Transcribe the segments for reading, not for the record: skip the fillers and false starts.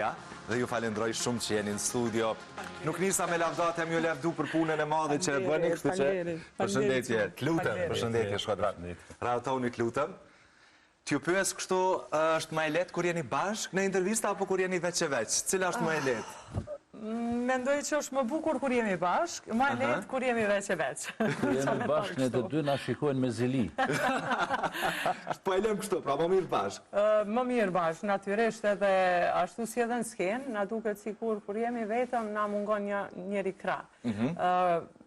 Dhe ju falenderoj shumë që jeni në studio. Nuk nisa me lavdat, jam ju lavdu për punën e madhe që e bëni, kështu që përshëndetje, t'lutem, përshëndetje Shkodran. Rahatoni, t'lutem. T'ju pyes kështu, është më e lehtë kur jeni bashkë në intervista apo kur jeni veç e veç? Cila është më e lehtë? Mendoj që është më bukur kur jemi bashkë, më e lehtë kur jemi veç e veç. Kur jemi bashkë, ne të dy na shikojnë me zili. Po e lëm kështu, pra më mirë bashkë. Më mirë bashkë, natyrisht edhe ashtu si edhe në skenë, na duket sikur kur jemi vetëm, na mungon njëri krah.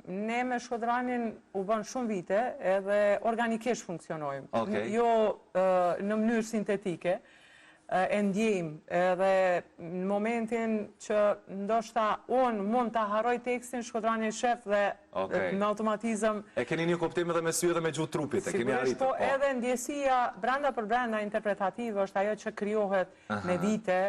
Ne me Shkodranin u bën shumë vite edhe organikisht funksionojmë. Jo në mënyrë sintetike. E ndjejmë edhe në momentin që ndoshta unë mund të harroj tekstin, Shkodrani shef dhe në automatizëm... E keni një kuptim edhe me sy dhe me gjuhë trupit, e keni arritur. Po edhe ndjesia brenda për brenda interpretative është ajo që krijohet me vite,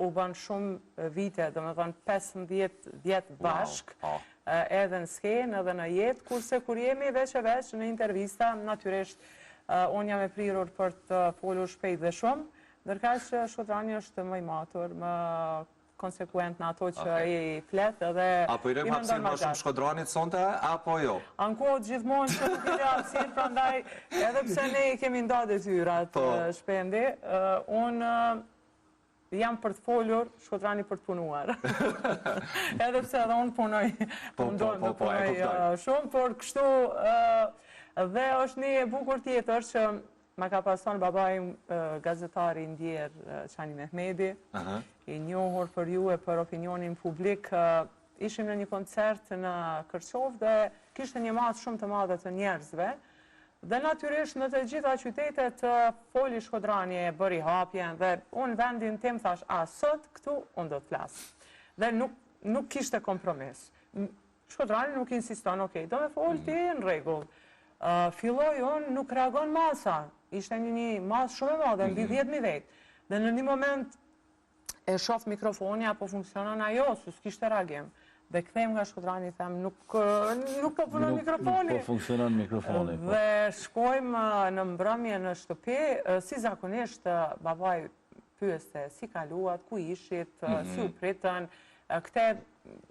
u bën shumë vite, do me thënë 15 vjet bashk, edhe në skenë edhe në jetë, kurse kur jemi veç e veç në intervista, natyrisht unë jam e prirur për të folur shpejt dhe shumë, ndërka që Shkodrani është më i matur, më konsekuent në ato që i flet edhe... Apo i rëmë hapsirë më shumë Shkodranit sonte, apo jo? Anko gjithmonë që nuk i le hapsirë, prandaj edhe pse ne i kemi nda detyrat shpendi, unë jam për të folur, Shkodrani për të punuar. Edhe pse edhe unë punoj, mundohem të punoj shumë, por kështu dhe është një e bukur tjetër që ma ka pason babajim gazetari ndjer Qani Mehmedi, i njohur për ju e për opinionin publik. Ishim në një koncert në Kërqov dhe kishte një masë shumë të madhe të njerëzve dhe natyrisht në të gjitha qytetet foli Shkodrani e bëri hapjen dhe unë vendin tim thash, sot këtu unë do të flasë. Dhe nuk kishte kompromis. Shkodrani nuk insiston, do me folë ti në regull. Filloj unë nuk reagon masa. Ishte një masë shumë e madhe, mbi 10.000 vetë. Dhe në një moment e shof mikrofoni apo funksionon ajo, su s'kishte reagim. Dhe kthejmë nga Shkodrani, them, nuk po punon mikrofoni. Nuk po funksionon mikrofoni. Dhe shkojmë në mbrëmje në shtëpi, si zakonisht babaj pyeste si kaluat, ku ishit, si u pritën, këte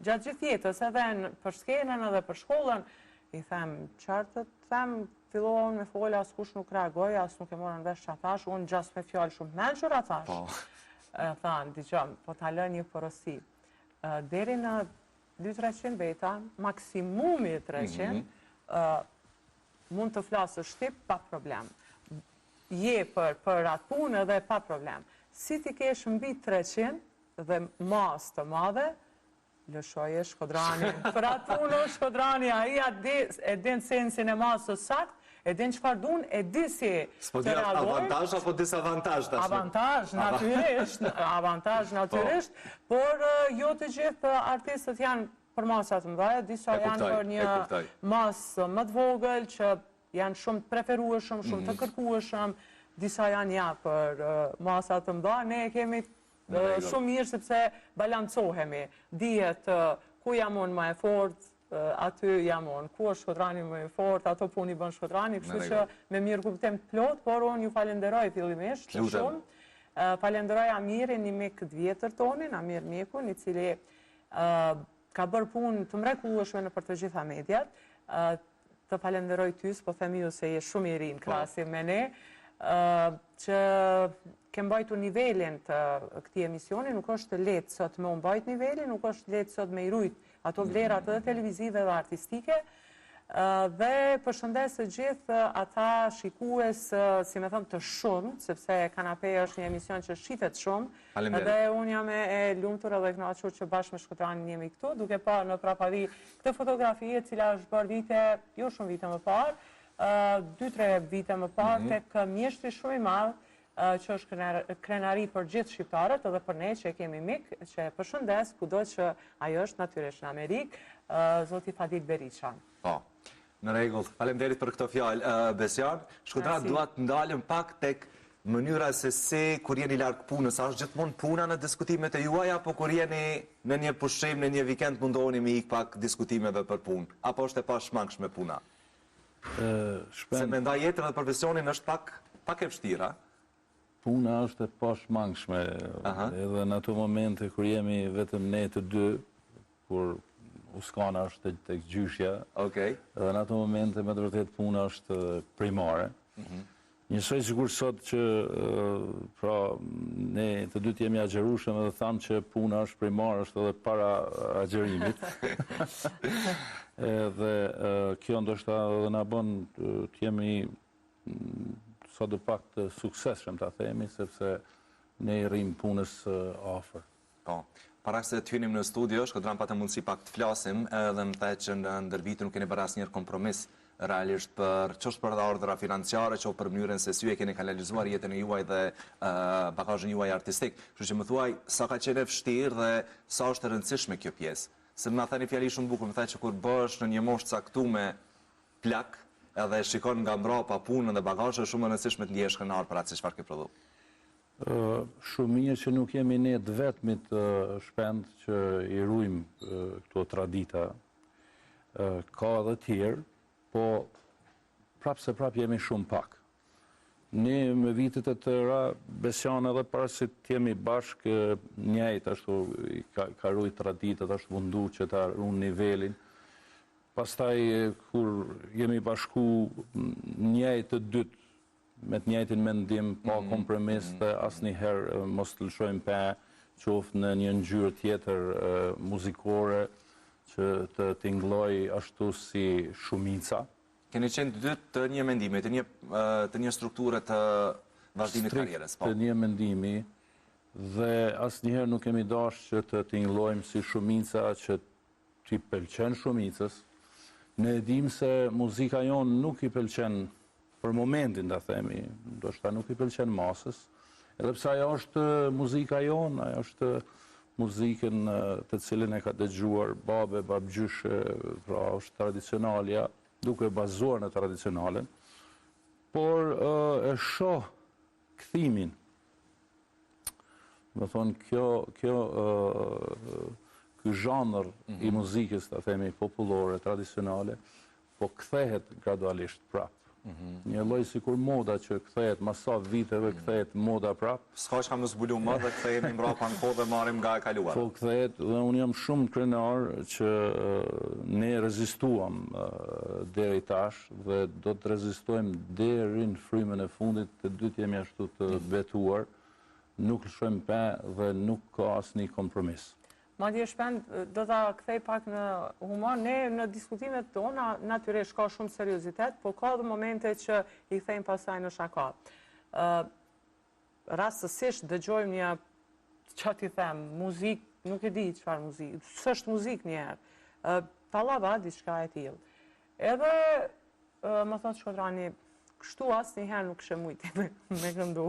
gjatë gjithë jetës edhe për skenën edhe për shkollën, i them, qartët, them, fillohen me folë, as kush nuk reagoj, as nuk e morën vesh që athash, unë gjas me fjallë shumë menqër athash. Thanë, diqëm, po t'alë një porosi. Deri në 200-300 veta, maksimumi 300, mund të flasë shtip pa problem. Je për atë punë edhe pa problem. Si ti kesh mbi 300 dhe mas të madhe, lëshoje Shkodrani. Për atë punë Shkodrani, a i e din sensin e masës sakt, e din qëfar dun, e di si të reagoj. Avantaj apo disavantaj? Avantaj natyrisht, por jo të gjithë artistët janë për masat më dhaja, disa janë për një masë më të vogël, që janë shumë të preferueshëm, shumë të kërkueshëm, disa janë për masat më dhaja, ne kemi shumë mirë sepse balancohemi, dihet ku jam unë më e fort, aty jam unë, ku është Shkodrani më e fort, ato puni bën Shkodrani, kështu që me mirë kuptim të plot, por unë ju falenderoj fillimisht shumë. Falenderoj Amirin, një mik të vjetër tonin, Amir Mjekun, i cili ka bërë punë të mrekullueshme në për të gjitha mediat. Të falenderoj tys, po themi ju se je shumë i ri në krahasim me ne, që ke mbajtur nivelin të këtij emisioni, nuk është lehtë sot me u mbajt nivelin, nuk është lehtë sot me i rujt ato vlerat edhe televizive dhe artistike, dhe përshëndes të gjithë ata shikues, si me thëmë, të shumë, sepse Kanapeja është një emision që shifet shumë, dhe unë jam e lumtur edhe kënaqur që bashkë me Shkodranin jemi këtu, duke pa në prapavi këtë fotografi e cila është bërë vite, jo shumë vite më parë, 2-3 vite më parë, tek mjeshtri shumë i madh, që është krenari për gjithë shqiptarët edhe për ne që kemi mik, që përshëndes kudo që ajo është natyrisht në Amerikë, zoti Fadil Berisha. Po, në rregull, faleminderit për këtë fjalë, Besjan. Shkodran, dua të ndalem pak tek mënyra se si kur jeni larg punës, a është gjithmonë puna në diskutimet e juaja, apo kur jeni në një pushim, në një vikend mundoheni me ik pak diskutimeve për punë, apo është e pashmangshme puna? Se mendoj jetën dhe profesionin është pak e vështira. Puna është e pashmangshme, edhe në ato momente kur jemi vetëm ne të dy, kur uskana është tek gjyshja, edhe në ato momente me të vërtet puna është primare. Njësoj sigur sot që pra ne të dytë jemi agjerueshëm edhe thamë që puna është primare, është edhe para agjerimit. Edhe kjo ndoshta edhe na bën të jemi sa do pak të suksesshëm ta themi, sepse ne i rrim punës afër. Po. Para se të hynim në studio, Shkodran patë mundësi pak të flasim, edhe më the që në ndër vitin nuk keni bërë asnjëherë kompromis realisht për ç'është për ardhra financiare, që për mënyrën se si e keni kanalizuar jetën e juaj dhe bagazhin juaj artistik. Kështu që më thuaj sa ka qenë vështirë dhe sa është e rëndësishme kjo pjesë. Se më thani fjali shumë bukur, më thaj që kur bësh në një moshë caktuar plak, edhe shikon nga mbrapa punën dhe bagazhin, është shumë e rëndësishme të ndihesh kënaqur për atë çfarë ke prodhuar. Shumë mirë që nuk jemi ne të vetmit shpend që i ruajmë këto tradita. Ka edhe tjerë, po prapë se prapë jemi shumë pak. Ne me vitet e tëra besjon edhe para se të jemi bashkë njëjt ashtu ka ruajt traditat, është mundu që ta ruajmë nivelin. Pastaj kur jemi bashku njëjt të dytë me të njëjtin mendim, pa kompromis dhe asnjëherë mos të lëshojmë pa qoftë në një ngjyrë tjetër muzikore që të tingëlloj ashtu si shumica. Keni qenë të dytë të një mendimi, të një strukture të vazhdimit karrierës, po. Të një mendimi dhe asnjëherë nuk kemi dashur që të tingëllojmë si shumica që t'i pëlqen shumicës. Ne e dim se muzika jonë nuk i pëlqen për momentin, da themi, ndoshta nuk i pëlqen masës, edhe pse ajo është muzika jonë, ajo është muzikën të cilën e ka dëgjuar babe, babgjyshe, pra është tradicionalja, duke bazuar në tradicionalen, por e shoh kthimin. Do thonë ky zhanër i muzikës, ta themi, popullore, tradicionale, po kthehet gradualisht prapë. Një lloj sikur moda që kthehet mas sa viteve, kthehet moda prap. S'ka që kam në zbulu më dhe kthehemi mbrapa në kohë dhe marrim nga e kaluara. Po kthehet dhe unë jam shumë krenar që ne rezistuam deri tash dhe do të rezistojmë deri në frymën e fundit, të dytë jemi ashtu të betuar, nuk lëshojmë pa dhe nuk ka asnjë kompromis. Madje shpend do ta kthej pak në humor, ne në diskutimet tona natyrisht ka shumë seriozitet, po ka dhe momente që i kthejmë pasaj në shaka. Rastësisht dëgjojmë një, çfarë ti them, muzikë, nuk e di çfarë muzikë, s'është muzikë njëherë, tallaba diçka e tillë. Edhe më thonë Shkodrani, kështu asnjëherë nuk kishe mujti me këndu.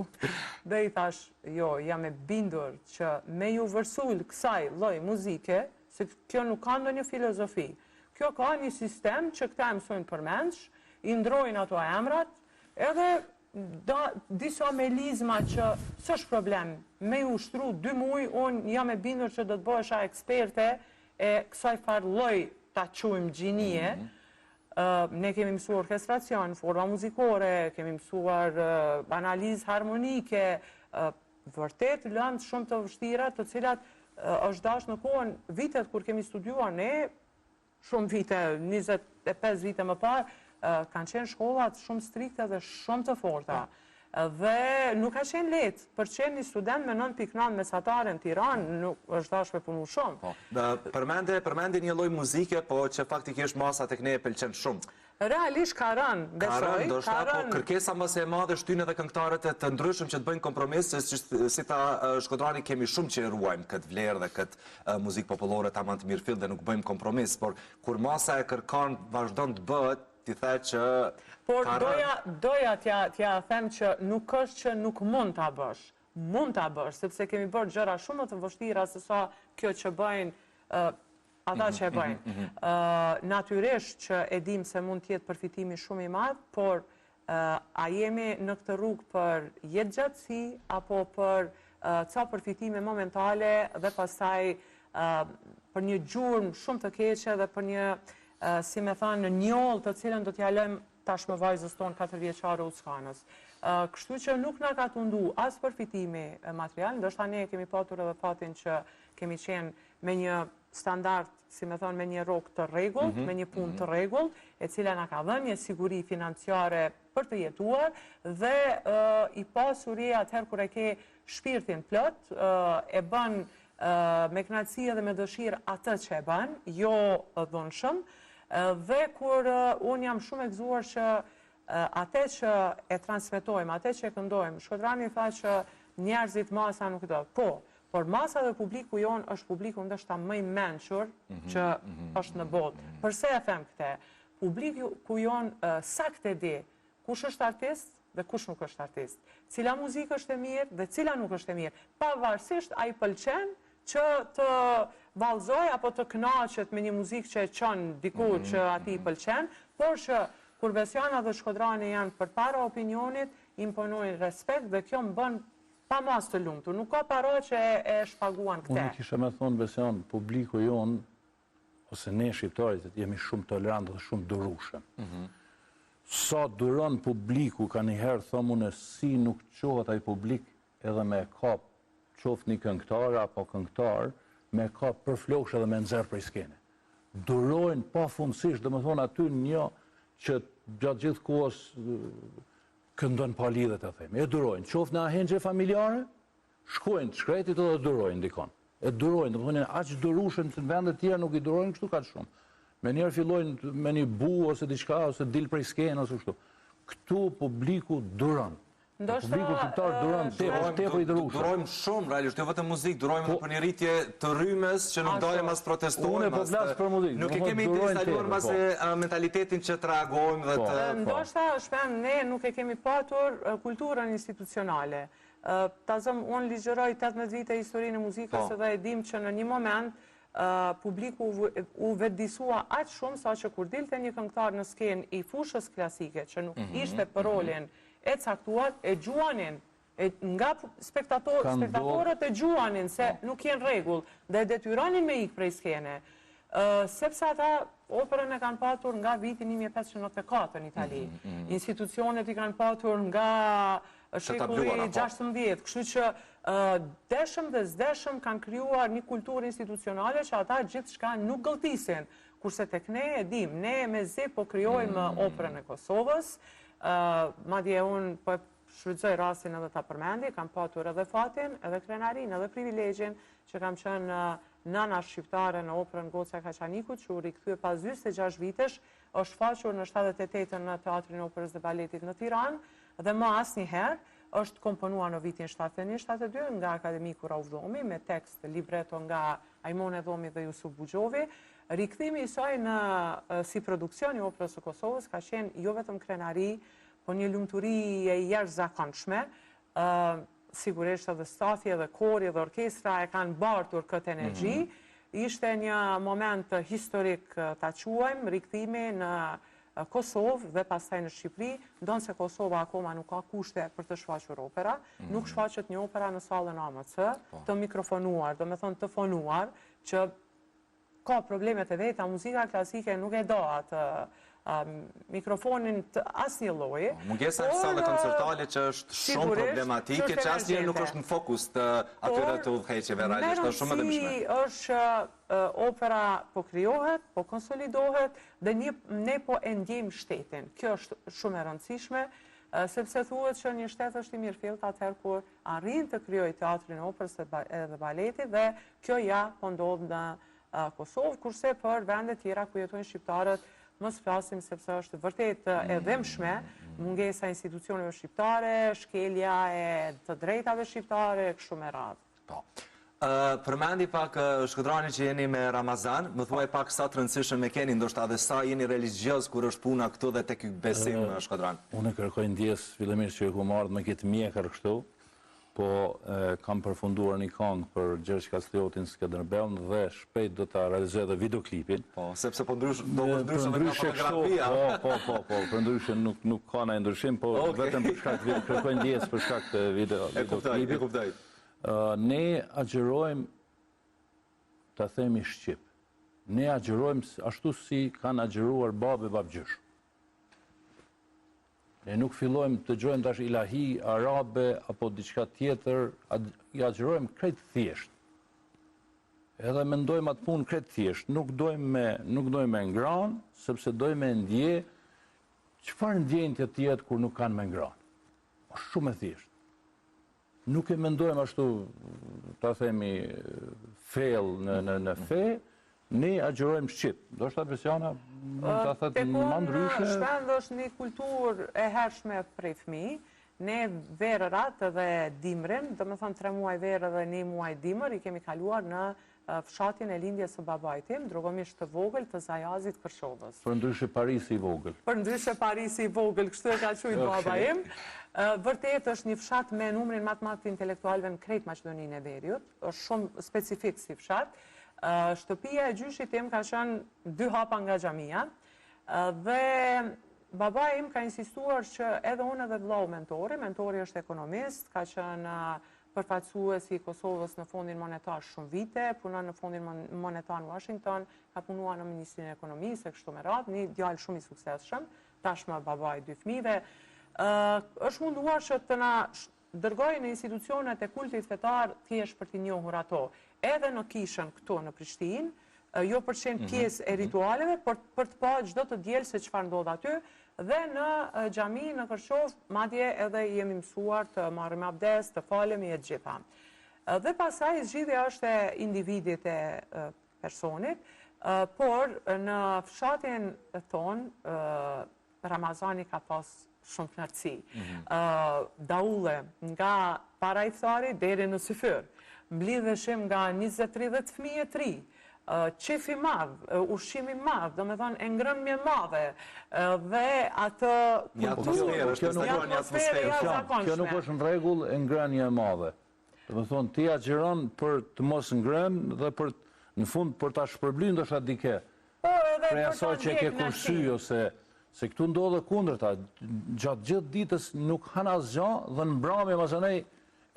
Dhe i thash, jo, jam e bindur që me ju vërsul kësaj lloj muzike, se kjo nuk ka ndonjë filozofi. Kjo ka një sistem që këta mësojnë përmendsh, i ndrojnë ato emrat, edhe disa melizma që s'është problem, me ju ushtru 2 muaj, unë jam e bindur që do të bëhesha eksperte e kësaj farë lloj ta quajmë gjinie. Ne kemi mësuar orkestracion, forma muzikore, kemi mësuar analizë harmonike, vërtet lëndë shumë të vështira, të cilat është dash në kohën vitet kur kemi studiuar ne, shumë vite, 25 vite më parë, kanë qenë shkollat shumë strikte dhe shumë të forta. Dhe nuk ka qenë letë, për qenë një student me 9.9 mesatare në Tiranë, nuk është dash me punu shumë. Përmende një lloj muzike, po që faktikisht masa tek ne e pëlqen shumë. Realisht ka rënë, besoj. Ka rënë, kërkesa më e madhe shtynë edhe këngëtarët e të ndryshëm që të bëjnë kompromis, si ta Shkodrani kemi shumë që ruajmë këtë vlerë dhe këtë muzikë popullore tamam të mirëfill dhe nuk bëjmë kompromis, por kur masa e kërkon vazhdon të bëhet, ti the që por doja t'ja them që nuk është që nuk mund t'a bësh. Mund t'a bësh, sepse kemi bërë gjëra shumë të vështira se sa kjo që bëjnë ata që e bëjnë. Natyrisht që e dim se mund t'jetë përfitimi shumë i madh, por a jemi në këtë rrugë për jetë gjatësi, apo për ca përfitime momentale dhe pastaj për një gjurmë shumë të keqe dhe për një, si me thanë, një njollë të cilën do t'ja lëmë tashmë vajzës tonë 4 vjeçare Uckanës. Kështu që nuk na ka tundu as përfitimi material, ndoshta ne kemi patur edhe fatin që kemi qenë me një standard, si me thonë, me një rrok të rregullt, me një punë të rregullt, e cila na ka dhënë një siguri financiare për të jetuar dhe i pasuri atëherë kur e ke shpirtin plot, e bën me kënaqësi dhe me dëshirë atë që e bën, jo dhunshëm, dhe kur unë jam shumë e gëzuar që atë që e transmetojmë, atë që e këndojmë, Shkodrani tha që njerëzit masa nuk do. Por masa dhe publiku jonë është publiku ndoshta më i mençur që është në botë. Përse e them këtë? Publiku jonë saktë e di kush është artist dhe kush nuk është artist. Cila muzikë është e mirë dhe cila nuk është e mirë. Pavarësisht a i pëlqen që të vallëzoj apo të kënaqet me një muzikë që e çon diku që atij i pëlqen, por që kur Besiana dhe Shkodrani janë përpara opinionit, imponojnë respekt dhe kjo më bën pa mas të lumtur. Nuk ka para që e shpaguan këte. Unë kisha me thonë, Besian, publiku jonë, ose ne shqiptarit, jemi shumë tolerantë dhe shumë durushëm. Sa duron publiku, ka njëherë thomune, si nuk qohet ai publik edhe me kap qoftë një këngëtar apo këngëtar, me kap për floksh edhe me nxerr prej skene. Durojnë pa fundësisht, dhe me thonë aty një që gjatë gjithë kohës këndon pa lidhe të themi. E durojnë, qoftë në ahengje familjare, shkojnë të shkretit edhe durojnë dikon. E durojnë, dhe me thonë aq durushëm që në vendet tjera nuk i durojnë kështu kaq shumë. Me njerë fillojnë me një bu ose diçka ose dil prej skenë ose kështu. Këtu publiku duron. Publiku shqiptar duron tepër i durushëm. Durojmë shumë, realisht, jo vetëm muzikë, durojmë për një rritje të rrymës që nuk dalim as protestojmë. Unë po flas për muzikë. Nuk e kemi instaluar mbase mentalitetin që të reagojmë dhe të... Ndoshta, shpen, ne nuk e kemi patur kulturën institucionale. Ta zëm, unë ligjëroj 18 vite historinë e muzikës edhe e dim që në një moment publiku u vetëdisua aq shumë sa që kur dilte një këngëtar në skenë i fushës klasike, që nuk ishte për rolin e caktuar, e gjuanin, nga spektatorët e gjuanin se nuk jenë rregull dhe detyronin me ikë prej skene. Sepse ata operën e kanë patur nga viti 1594 në Itali. Institucionet i kanë patur nga shekulli 16, kështu që deshëm dhe zdeshëm kanë krijuar një kulturë institucionale që ata gjithçka nuk gëlltisin. Kurse tek ne e dim, ne me zë po krijojmë operën e Kosovës. Madje unë po shfrytëzoj rastin edhe ta përmendi, kam patur edhe fatin, edhe krenarin, edhe privilegjin që kam qenë nëna shqiptare në operën Goca Kaçanikut, që u rikthye pas 26 vitesh, është faqur në 78 në Teatrin e Operës dhe Baletit në Tiranë, dhe më asnjëherë është komponuar në vitin 71-72 nga akademiku Rauf Dhomi, me tekst libreto nga Ajmone Dhomi dhe Jusuf Buxhovi. Rikthimi i saj si produksion i operës së Kosovës ka qenë jo vetëm krenari, po një lumturi e jashtëzakonshme. Sigurisht edhe stafi edhe kori dhe orkestra e kanë bartur këtë energji. Ishte një moment historik, ta quajmë, rikthimi në Kosovë dhe pastaj në Shqipëri, ndonë se Kosova akoma nuk ka kushte për të shfaqur opera, nuk shfaqet një opera në sallën AMC, të mikrofonuar, do me thonë të fonuar, që ka problemet e veta, muzika klasike nuk e do atë mikrofonin të asnjë lloji. Mungesa e sallë koncertale që është shumë problematike, që asnjëherë nuk është në fokus të atyre të udhëheqjeve realisht, është shumë e dëmshme. Është opera po krijohet, po konsolidohet dhe ne po e ndjejmë shtetin. Kjo është shumë e rëndësishme, sepse thuhet që një shtet është i mirëfillt atëherë kur arrin të krijojë teatrin e operës dhe baletit dhe kjo ja po ndodh në Kosovë, kurse për vendet tjera ku jetojnë shqiptarët mos flasim sepse është vërtet e dhëmshme mungesa e institucioneve shqiptare, shkelja e të drejtave shqiptare, kështu me radhë. Po. Përmendi pak Shkodrani që jeni me Ramazan, më thuaj pak sa të rëndësishëm e keni, ndoshta dhe sa jeni religjioz kur është puna këtu dhe tek ky besim Shkodran. Unë kërkoj ndjes fillimisht që ku marrë me këtë mjekër kështu, po kam përfunduar një këngë për Gjergj Kasliotin Skënderbeu dhe shpejt do ta realizoj edhe videoklipin. Po, sepse po do ndryshë me fotografia. Po, për ndryshe nuk ka ndonjë ndryshim, po vetëm për shkak të kërkoj ndjes për shkak të videoklipit. E kuptoj. Ne agjerojmë, ta themi shqip. Ne agjerojmë ashtu si kanë agjeruar babë babgjysh. Ne nuk fillojmë të gjojmë tash ilahi, arabe, apo diçka tjetër, ja gjërojmë krejt thjesht. Edhe mendojmë atë punë krejt thjesht. Nuk dojmë me ngranë, sepse dojmë me ndje, çfarë ndjenjë të tjetë kur nuk kanë me ngranë. Është shumë e thjesht. Nuk e mendojmë ashtu, ta themi, fell në fe, ne agjërojmë shqip. Do shta Besiana, mund të thëtë më ndryshe. Shpend është një kulturë e hershme prej fëmijë. Ne verërat dhe dimrin, do me thonë 3 muaj verë dhe 1 muaj dimër, i kemi kaluar në fshatin e lindjes së babait tim, drugomisht të vogël të Zajazit Kërshobës. Për ndryshe Parisi i vogël. Për ndryshe Parisi i vogël, kështu e ka quajtur baba im. Vërtet është një fshat me numrin më të madh të intelektualëve në krejt Maqedoninë e Veriut, është shumë specifik si fshat. Shtëpia e gjyshit tim ka qenë 2 hapa nga xhamia dhe baba im ka insistuar që edhe unë edhe vllau mentori është ekonomist, ka qenë përfaqësuesi i Kosovës në Fondin Monetar shumë vite, punon në Fondin Monetar në Washington, ka punuar në Ministrinë e Ekonomisë e kështu me radhë, një djalë shumë i suksesshëm, tashmë baba i 2 fëmijëve. Është munduar që të na dërgojë në institucionet e kultit fetar thjesht për t'i njohur ato, edhe në kishën këtu në Prishtinë, jo për të qenë pjesë e ritualeve, për të pa çdo të diel se çfarë ndodh aty, dhe në xhami në Kërshov, madje edhe jemi mësuar të marrim abdes, të falemi e gjitha. Dhe pasaj zgjidhja është e individit e personit, por në fshatin tonë Ramazani ka pas shumë knatësi. Daulle nga para iftari deri në syfyr. Mblidheshim nga 20-30 fëmijë të ri. Qefi madh, ushqimi madh, do me thonë ngrëmje madhe, dhe atë Kjo nuk është në rregull e ngrënia e madhe. Do me thonë, ti agjeron për të mos ngrënë dhe për në fund për ta shpërblyer ndoshta dike. Prej asaj që ke kursy ose se këtu ndodhe kundërta, gjatë gjithë ditës nuk han asgjë dhe në mbrëmje masanej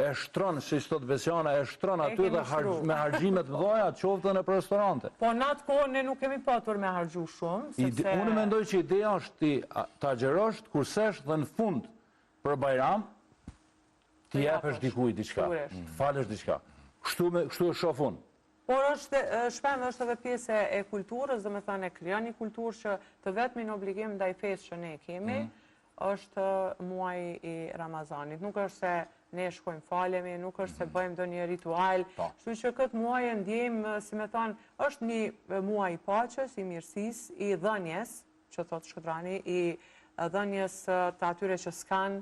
e shtron, si thot Besiana, e shtron aty dhe me harxhime të mëdha, qoftë në restorante. Po në atë kohë ne nuk kemi patur me harxhu shumë, sepse unë mendoj që ideja është ti ta agjerosh, kursesh dhe në fund për Bajram ti japësh dikujt diçka, falësh diçka. Kështu e shoh unë. Por shpend është edhe pjesë e kulturës, do me thënë e krijon një kulturë që të vetmin obligim ndaj fesë që ne kemi, është muaji i Ramazanit. Nuk është se ne shkojmë falemi, nuk është se bëjmë do një ritual. Kështu që këtë muaj e ndjejmë, si me thonë, është një muaj i paqes, i mirësisë, i dhënjes, që thotë Shkodrani, i dhënjes të atyre që s'kan,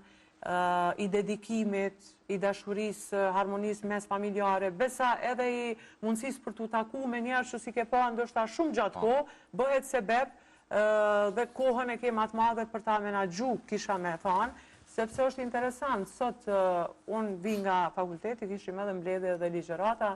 i dedikimit, i dashurisë, harmonisë mes familjare, besa edhe i mundësisë për t'u taku me njerë që si ke pa ndoshta shumë gjatë kohë, bëhet sebeb dhe kohën e ke më të madhe për ta menaxhu, kisha me thanë, sepse është interesant. Sot unë vi nga fakulteti, kishim edhe mbledhje dhe ligjërata.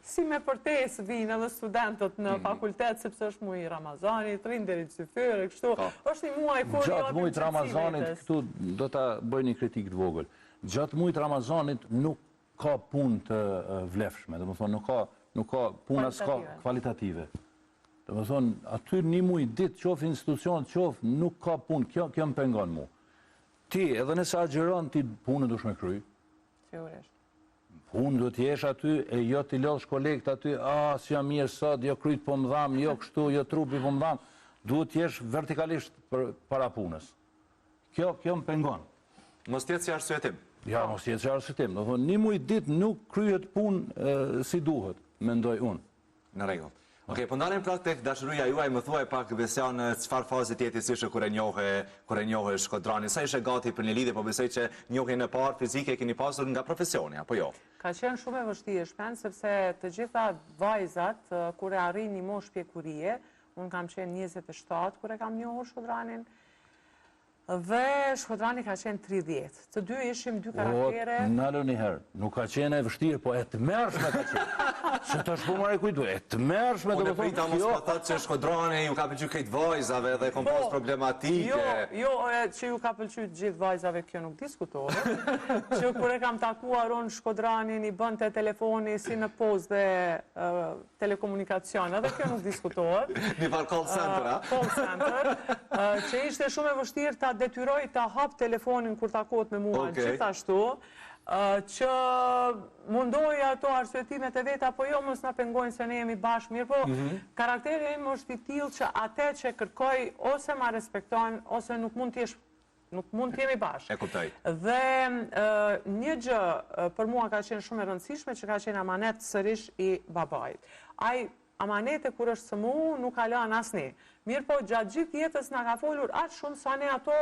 Si me përtes vinë edhe studentët në fakultet, sepse është muaj i Ramazanit, rinë deri në syfyr, kështu. Është një muaj kur gjatë muajit Ramazanit, këtu do ta bëj një kritikë të vogël. Gjatë muajit Ramazanit nuk ka punë të vlefshme, domethënë nuk ka puna s'ka kvalitative. Domethënë, aty një muaj ditë, qoftë institucion, qoftë nuk ka punë, kjo më pengon mu. Ti, edhe nëse agjeron, ti punën dush me kry. Sigurisht. Punë do t'jesh aty, e jo t'i lodhsh kolegët aty, si jam mirë sot, jo kryt po më dham, jo kështu, jo trupi po më dham. Duhet t'jesh vertikalisht para punës. Kjo më pengon. Mos t'jetë si arsyetim. Ja, mos t'jetë si arsyetim. Domethënë, një muaj ditë nuk kryhet punë si duhet, mendoj unë. Në rregull. Okej, po ndalim pra tek dashuria juaj, më thuaj pak Besianë, çfarë faze jetësisht kur e njohë Shkodranin, sa ishe gati për një lidhje, po besoj që njohjen e parë fizike keni pasur nga profesioni, apo jo? Ka qenë shumë e vështirë, shpend, sepse të gjitha vajzat, kur e arrin një moshë pjekurie, unë kam qenë 27 kur e kam njohur Shkodranin, Dhe Shkodrani ka qenë 30. Të dy ishim dy karaktere. Nalo një herë, nuk ka qenë e vështirë, po e të mërshme ka qenë. Që të shpo marrë kujtu, e të mërshme Unë e prita mos pa thëtë që Shkodrani ju ka pëlqy këtë vajzave dhe kom pas problematike. Jo, që ju ka pëlqy gjithë vajzave, kjo nuk diskutohet. Që kur e kam takuar unë Shkodranin i bën të telefoni si në post dhe telekomunikacion, edhe kjo nuk diskutohet. Një farë call center, a? Call center, që ishte shumë e vështirë ta detyroj ta hap telefonin kur takohet me mua, gjithashtu, që mundoj ato arsyetimet e veta, po jo mos na pengojnë se ne jemi bashkë mirë, po karakteri im është i tillë që atë që kërkoj ose ma respekton, ose nuk mund të jemi bashkë. E kuptoj. Dhe një gjë për mua ka qenë shumë e rëndësishme që ka qenë amanet sërish i babait. Ai amanete kur është së mu nuk ka lënë asni. Mirë po, gjatë gjithë jetës nga ka folur atë shumë sa ne ato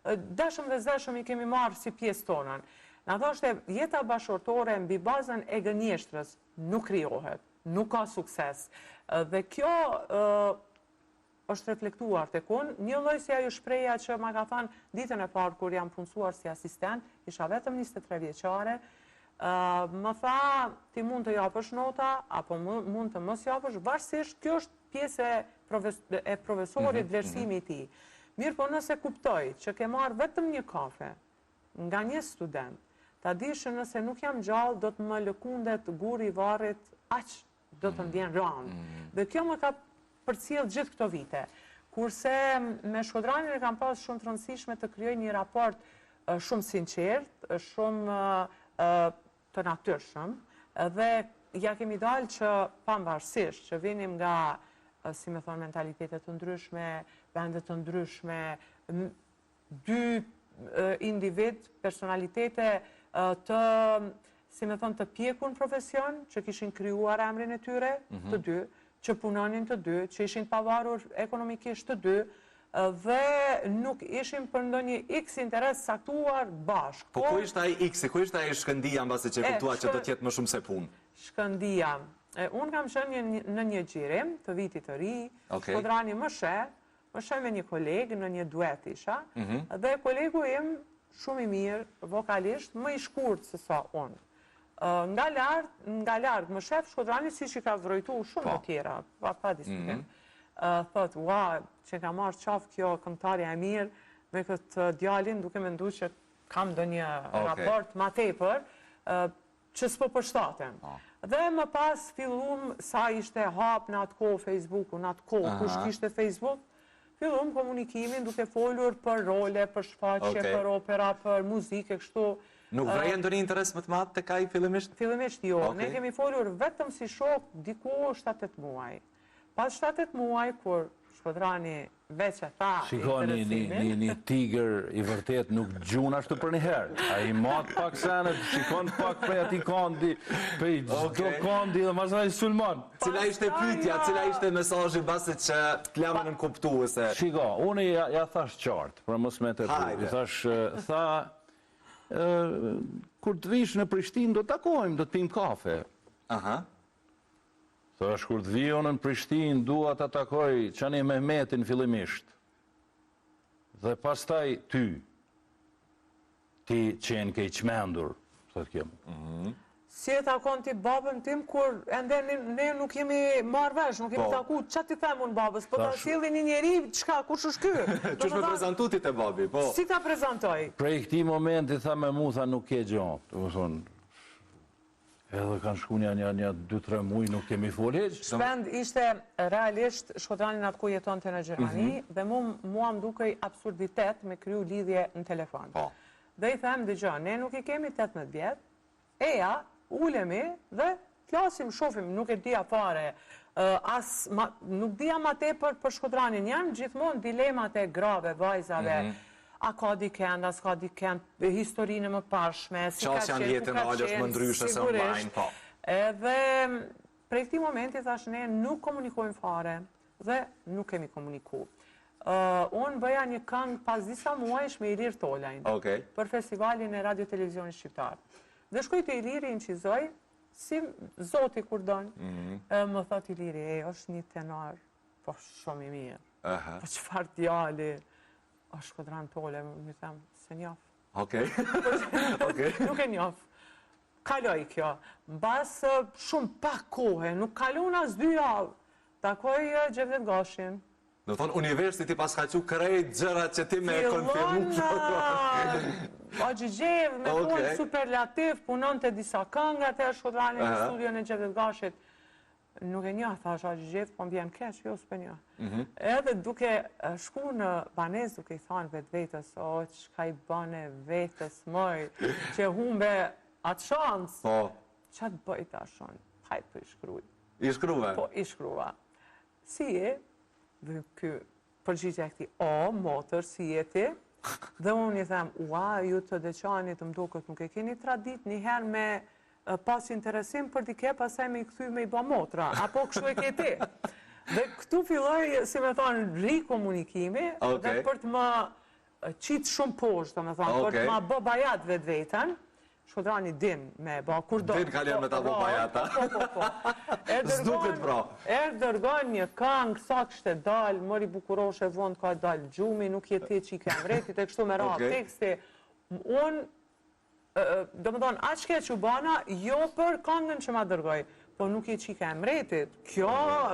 dëshëm dhe zëshëm i kemi marrë si pjesë tonën. Në thoshte, jeta bashkërtore mbi bazën e gënjeshtrës nuk krijohet, nuk ka sukses. Dhe kjo është reflektuar tek unë. Një lloj si ajo shpreha që ma ka thënë ditën e parë kur jam punësuar si asistent, isha vetëm 23 vjeçare, më tha, ti mund të japësh nota, apo mund të mos japësh, varësisht kjo është pjesë e profesorit, vlerësimi i tij. Mirë po nëse kuptoj që ke marrë vetëm një kafe nga një student, ta dish që nëse nuk jam gjallë, do të më lëkundet guri i varrit, aq do të më vjen ranë. Dhe kjo më ka përcjell gjithë këto vite. Kurse me Shkodranin e kam pas shumë të rëndësishme të krijoj një raport shumë sinqert, shumë të natyrshëm, dhe ja kemi dalë që pavarësisht që vinim nga, si me thonë, mentalitetet të ndryshme, vendet të ndryshme, dy individ, personalitete të, si me thonë, të pjekur në profesion, që kishin krijuar emrin e tyre, të dy, që punonin të dy, që ishin pavarur ekonomikisht të dy, dhe nuk ishim për ndonjë X interes saktuar bashkë. Po ku ishte ai X, ku ishte ai shkëndia mbasi që kuptua që do të jetë më shumë se punë? Shkëndia. Unë kam qenë në një xhirim të vitit të ri, Shkodrani më sheh me një kolegë në një duet isha, dhe kolegu im shumë i mirë, vokalisht, më i shkurt se sa unë. Nga larg më shef Shkodrani si që ka vrojtu shumë të tjera, pa diskutim. Thot, ua, që ka marrë qafë kjo këngëtarja e mirë, me këtë djalin duke mendu që kam do një raport ma tepër, që s'po përshtatem. Dhe më pas fillum sa ishte hap në atë kohë Facebooku, në atë kohë kush kishte Facebook, fillum komunikimin duke folur për role, për shfaqje, për opera, për muzikë, kështu. Nuk vreje ndonjë interes më të madh tek ai fillimisht? Fillimisht jo, ne kemi folur vetëm si shok diku 7-8 muaj. Pas 7-8 muaj, kur Shkodrani veç e tha interesimin... Një tigër i vërtet nuk gjun ashtu për një herë. A i matë pak senet, shikon pak prej ati kondi, prej gjdo kondi dhe mazaj sulmon. Cila ishte pyetja, cila ishte mesazhi basi që të lamën në kuptuese? Shiko, unë ja thash qartë, për mos me të përë. I thash, kur të vish në Prishtinë, do të takojmë, do të pim kafe. Aha. Thash, kur të vijon në Prishtinë, dua të takoj Qani Mehmetin fillimisht. Dhe pastaj ty, ti qenë ke i qmendur, thot kjo. Si e takon ti babën tim, kur ende ne nuk jemi marrë vesh, nuk kemi taku, që ti them unë babës, po ta sjellin një njeri, qka, kush është ky? Qësh me prezentu ti te babi, po? Si ta prezentoj? Prej këti momenti, tha me mu, tha nuk ke gjonë. Të më thonë, edhe kanë shku një 2-3 muj, nuk kemi folë heq. Shpend ishte realisht, Shkodrani atë ku jeton të në Gjermani, dhe mua më dukej absurditet me kryu lidhje në telefon. Dhe i them, dëgjoj, ne nuk i kemi 18 vjetë, eja, ulemi dhe flasim, shofim, nuk e dia fare, nuk dia ma tepër për Shkodranin, janë gjithmonë dilemat e grave, vajzave, a ka dikend, a s'ka dikend, historinë më pashme, si ka qenë, ku ka qenë, sigurisht. Edhe prej këti momenti, thash, ne nuk komunikojmë fare dhe nuk kemi komuniku. Unë bëja një këngë pas disa muajsh me Ilir Tolajnë, për festivalin e radio-televizionit shqiptar. Dhe shkoj të Iliri në qizoj, si zoti kur donë, më thot Iliri, është një tenar, po shumë i mirë, po qëfar djali, O Shkodran Tole, më them, se njof. Okej. Nuk e njof. Kaloj kjo. Mbas shumë pak kohë, nuk kalon as 2 javë. Takoj Gjevdet Gashin. Do thonë, universi ti pas ka që krejt gjërat që ti me konfirmu. O Gjigjev, me thonë superlativ, punon të disa këngat e Shkodrani në studion e Gjevdet Gashit. Nuk e një, thash, o Gjigjev, po m'bjen keq, jo s'pe një. Edhe duke shku në banes, duke i thanë vetë vetës, o, qka i bane vetës, mëj, që humbe atë shansë. Po. Qa të bëj ta shonë? Hajtë për i shkruj. I shkruve? Po, i shkruva. Si e? Dhe kë përgjigja këti, o, motër, si e ti? Dhe unë i them, ua, ju të deqanit më duket nuk e keni tradit njëherë me pas interesim për dike, pasaj me i këthy me i ba motra, apo kështu e ke ti. Dhe këtu filloj, si me thonë, rikomunikimi, dhe për të më qitë shumë poshtë, me thonë, për të më bë bajat vetë vetën, Shkodrani din me ba, kur do... Din kaljen me ta bë bajata. Po. S'duket pra. Dërgon një këngë, sa kështë e dalë, mëri bukuroshe vënd ka dalë gjumi, nuk jeti që i kemë vretit, e kështu me ra teksti. Unë, do më thonë, aqke që bana, jo për këngën që ma dërgoj, po nuk je qika e mbretit. Kjo,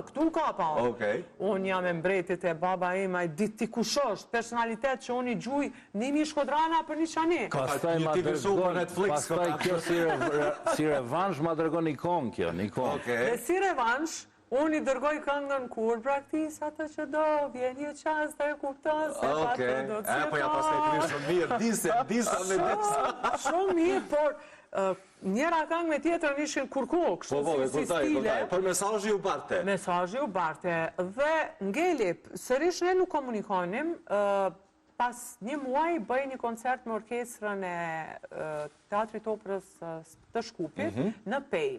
këtu ka pa unë. Unë jam e mbretit e baba ima, i ditë kushosht, personalitet që unë i gjuj, nimi Shkodrana për një qani. Pastaj kjo si revansh ma dërgon një kong kjo, një kong. Dhe si revansh, unë i dërgoj këngën kur praktis atë që do, vjen një qas të e kupton se pa të do të po ja pas të e shumë mirë, disa me disa. Shumë mirë, por njëra këngë me tjetër ishin kurko, kështu si stile. Por mesazhi u barte. Mesazhi u barte. Dhe ngelip, sërish ne nuk komunikonim, pas një muaj bëj një koncert me orkestrën e Teatrit Operës të Shkupit në Pej.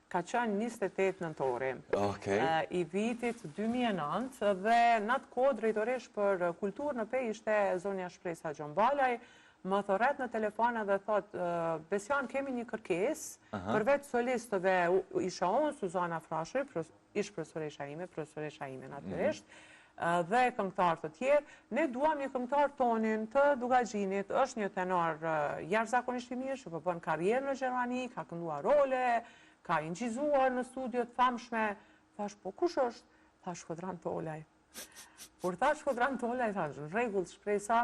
Ka qenë 28 nëntori i vitit 2009 dhe në atë kohë drejtoresh për kulturë në Pej ishte zonja Shpresa Gjombalaj, më thoret në telefona dhe thot, Besjan, kemi një kërkes, për vetë solistëve isha unë, Suzana Frashri, ish profesoresha ime natyrisht, dhe këngëtar të tjerë, ne duam një këngëtar tonin të Dugagjinit, është një tenor jashtëzakonisht i mirë, që po bën karrierë në Gjermani, ka kënduar role, ka incizuar në studiot famshme. Thash, po kush është? Thash, Shkodran Tolaj. Kur thash Shkodran Tolaj, thash, në rregull Shpresa,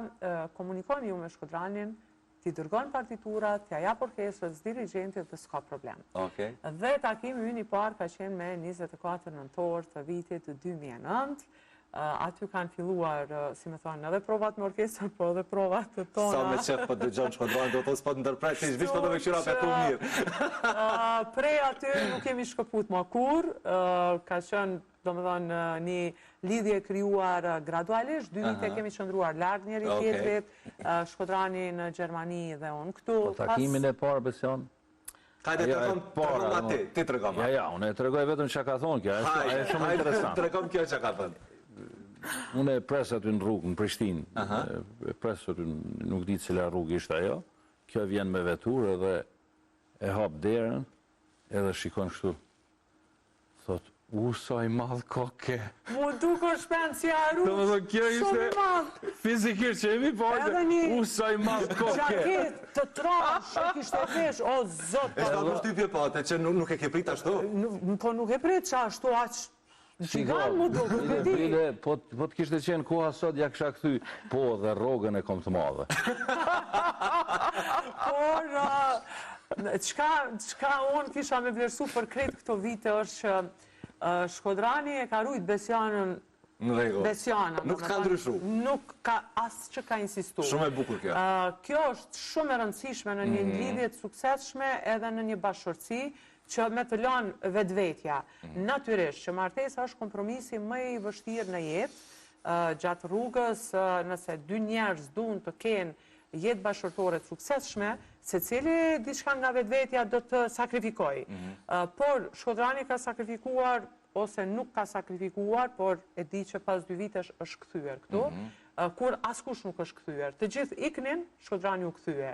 komunikoni ju me Shkodranin, ti dërgon partitura, t'ja jap orkestrës, dirigentit dhe s'ka problem. Dhe takimi ynë i parë ka qenë me 24 nëntor të vitit 2009. Aty kanë filluar, si me thonë, edhe provat me orkestrën, po edhe provat të tona. Sa me qef për dëgjon Shkodran, do të s'po të ndërprejt, një zvisht për do me këshira për tu mirë. Prej aty nuk kemi shkëput ma kur, ka qenë, do me thonë, një lidhje kryuar gradualisht, 2 vite kemi qëndruar largë njëri tjetrit, Shkodrani në Gjermani dhe unë këtu. Po takimin e parë, Besjan? Kajde të regom ati, ti të regom. Ja, unë e të regoj vetëm që ka thonë kjo, e shumë interesant. Të regom kjo që ka thonë. Unë e presë aty në rrugë, në Prishtinë, e presë aty nuk di cila rrugë ishte ajo, kjo vjen me veturë edhe e hap derën, edhe shikon kështu, thot, sa i madh koke. Mu duko shpenë si arru, shumë i madh. Fizikisht që jemi partë, sa i madh koke. Gjaket të trash, kishte vesh, o zotë. E shka përshtypje pate, që nuk e ke prit ashtu? Po nuk e prit që ashtu, aqë gjigan mu duke, nuk e di. Po të kishte qenë koha sot, ja kësha këthy, po dhe rogën e kom të madhe. Por, qka unë kisha me vlerësu për kretë këto vite është që Shkodrani e ka rujt Besjanën. Në rregull. Nuk ka ndryshu. Nuk ka asë që ka insistu. Shumë e bukur kjo. Kjo është shumë e rëndësishme në një lidhje të suksesshme edhe në një bashkëshortësi që me të lanë vetvetja. Natyrisht që martesa është kompromisi më i vështirë në jetë, gjatë rrugës, nëse 2 njerëz duan të kenë jetë bashkëshortore të suksesshme, se cili diçka nga vetvetja do të sakrifikoj. Por Shkodrani ka sakrifikuar, ose nuk ka sakrifikuar, por e di që pas 2 vitesh është kthyer këtu, kur askush nuk është kthyer. Të gjithë iknin, Shkodrani u kthye.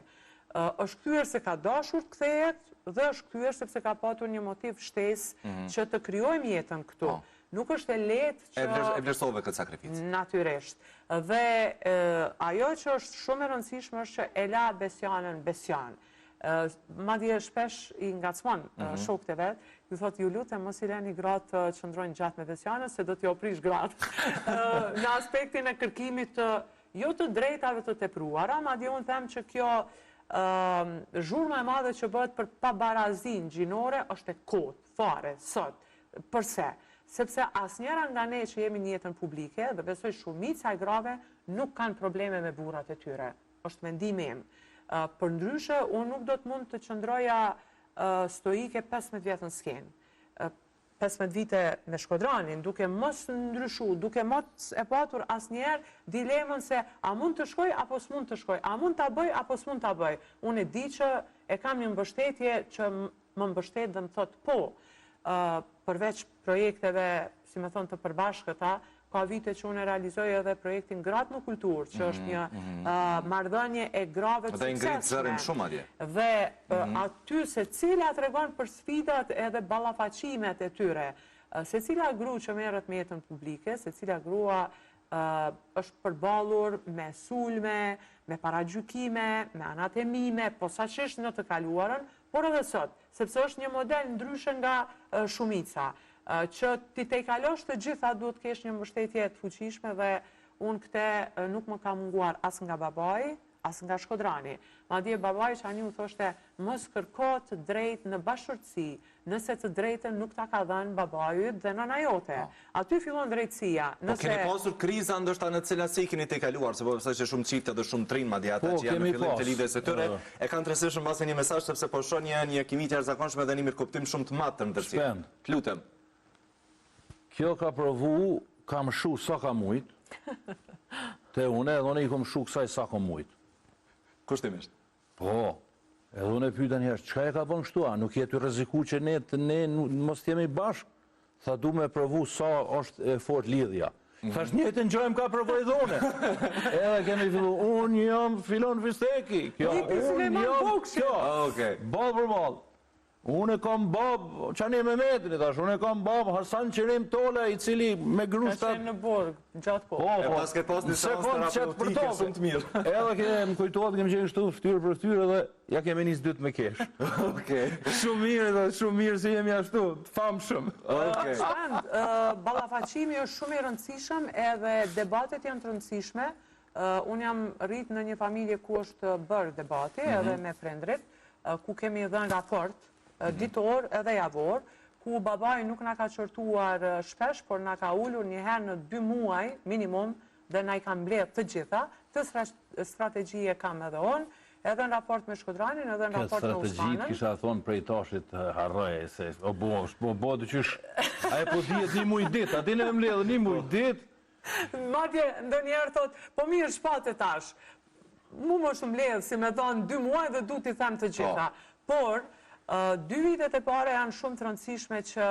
Është kthyer se ka dashur të kthehet dhe është kthyer sepse ka patur një motiv shtesë që të krijojmë jetën këtu. nuk është e lehtë që... E vlerësove këtë sakrificë. Natyrisht. Dhe ajo që është shumë e rëndësishme është që e la Besjanën Besjan. Madje shpesh i ngacmon shokët e vetë, ju thotë ju lutem mos i leni gratë të qëndrojnë gjatë me Besjanën, se do t'ju oprish gratë. Në aspektin e kërkimit të jo të drejtave të tepruara, madje unë them që kjo zhurma e madhe që bëhet për pabarazin gjinore është e kotë, fare, sot. Përse? Sepse asnjëra nga ne që jemi në jetën publike, dhe besoj shumica e grave nuk kanë probleme me burrat e tyre. Është mendimi im. Për ndryshe, unë nuk do të mund të qëndroja stoike 15 vjetë në skenë. 15 vite me Shkodranin, duke mos ndryshu, duke mos e patur asnjëherë dilemën se a mund të shkoj apo s'mund të shkoj, a mund të bëj apo s'mund të bëj. Unë e di që e kam një mbështetje që më mbështet dhe më thot po. Përveç projekteve, si me thonë, të përbashkëta, ka vite që unë e realizoj edhe projektin Gratë në Kulturë, që është një marrëdhënie e grave të suksesshme. Dhe aty se cila tregon për sfidat edhe ballafaqimet e tyre. Se cila gru që merret me jetën publike, se cila grua është përballur me sulme, me paragjykime, me anatemime, posaçërisht në të kaluarën, por edhe sot, sepse është një model ndryshe nga shumica. Që ti te i kalosh të gjitha duhet kesh një mbështetje të fuqishme dhe unë këte nuk më ka munguar as nga babai, as nga Shkodrani. Madje babai që ani u thoshte mos kërko të drejtë në bashkërtësi, nëse të drejtën nuk ta ka dhënë babait dhe nëna jote. Aty fillon drejtësia. Po keni pasur kriza ndoshta në të cilat se i keni te kaluar, sepse besoj që shumë çifte dhe shumë trin madje ata që janë në fillim të lidhjes së tyre, e kanë të rëndësishëm mbas një mesazh sepse po shoh një kimi të jashtëzakonshme dhe një mirëkuptim shumë të madh të ndërsi. Lutem. Kjo ka provu, kam shu sa ka mujt, te une edhe une i kom shu kësaj sa kom mujt. Kushtimisht? Po, edhe une pyta njerës, qka e ka bën kështu, a nuk jetu rreziku që ne mos t'jemi bashk, tha du me provu sa është e fort lidhja. Thash njëjtën gjë më ka provoj dhe une. Edhe kemi fillu, unë jam filon Fisteki, unë jam kjo, ball për ball. Unë kam bab, qani me metri, thash, unë kam bab Hasan Qirim Tola, i cili me grustat... Ka qenë në borg, gjatë po. E pas ke pas një seans terapeutike shumë të mirë. Edhe më kujtuat, kemi qenë shtu ftyrë për ftyrë dhe ja kemi njës dytë me kesh. Shumë mirë si jemi ashtu, të famshëm. Ballafaqimi është shumë i rëndësishëm edhe debatet janë të rëndësishme. Unë jam rritë në një familje ku është bërë debati edhe me prindrit, ku kemi dhënë raport ditor edhe javor, ku babai nuk na ka qërtuar shpesh, por na ka ullur njëherë në 2 muaj minimum dhe na i kam mbledh të gjitha, të strategjie kam edhe unë, edhe në raport me Shkodranin, edhe në raport me Usmanën. Strategjit kisha thonë prej tashit harroje, se o bo të qysh, a e po dhjet një muj dit, ati në mbledh një muj dit. Madje ndonjëherë thot, po mirë shpate tash, mu më shumë mbledh, si me thonë 2 muaj dhe du t'i them të gjitha, por 2 vitet e pare janë shumë të rëndësishme që